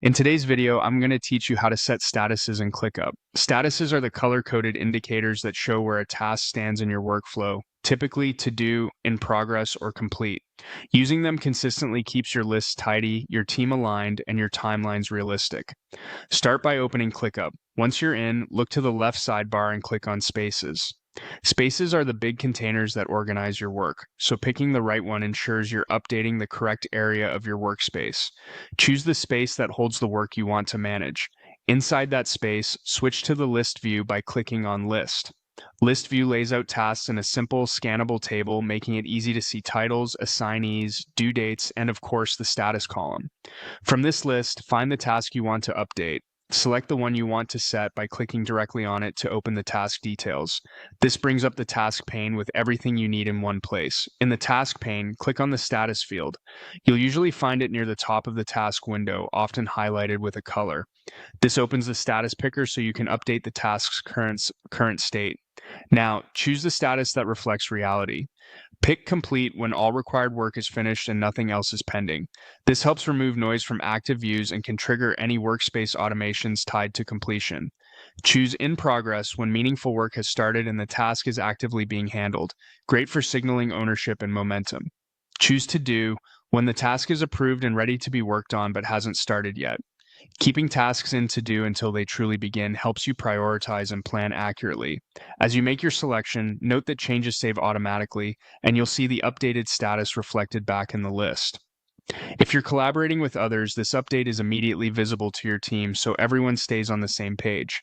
In today's video, I'm going to teach you how to set statuses in ClickUp. Statuses are the color-coded indicators that show where a task stands in your workflow, typically to do, in progress, or complete. Using them consistently keeps your lists tidy, your team aligned, and your timelines realistic. Start by opening ClickUp. Once you're in, look to the left sidebar and click on Spaces. Spaces are the big containers that organize your work, so picking the right one ensures you're updating the correct area of your workspace. Choose the space that holds the work you want to manage. Inside that space, switch to the list view by clicking on List. List view lays out tasks in a simple, scannable table, making it easy to see titles, assignees, due dates, and of course the status column. From this list, find the task you want to update. Select the one you want to set by clicking directly on it to open the task details. This brings up the task pane with everything you need in one place. In the task pane, click on the status field. You'll usually find it near the top of the task window, often highlighted with a color. This opens the status picker so you can update the task's current state. Now, choose the status that reflects reality. Pick complete when all required work is finished and nothing else is pending. This helps remove noise from active views and can trigger any workspace automations tied to completion. Choose in progress when meaningful work has started and the task is actively being handled. Great for signaling ownership and momentum. Choose to do when the task is approved and ready to be worked on but hasn't started yet. Keeping tasks in to do until they truly begin helps you prioritize and plan accurately. As you make your selection, note that changes save automatically, and you'll see the updated status reflected back in the list. If you're collaborating with others, this update is immediately visible to your team so everyone stays on the same page.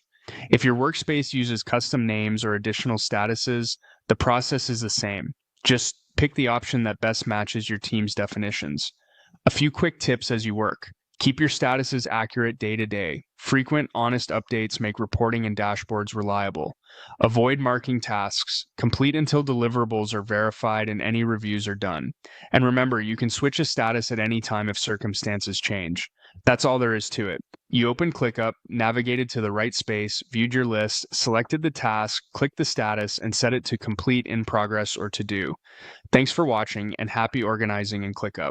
If your workspace uses custom names or additional statuses, the process is the same. Just pick the option that best matches your team's definitions. A few quick tips as you work. Keep your statuses accurate day to day. Frequent, honest updates make reporting and dashboards reliable. Avoid marking tasks. Complete until deliverables are verified and any reviews are done. And remember, you can switch a status at any time if circumstances change. That's all there is to it. You opened ClickUp, navigated to the right space, viewed your list, selected the task, clicked the status, and set it to complete, in progress, or to do. Thanks for watching, and happy organizing in ClickUp.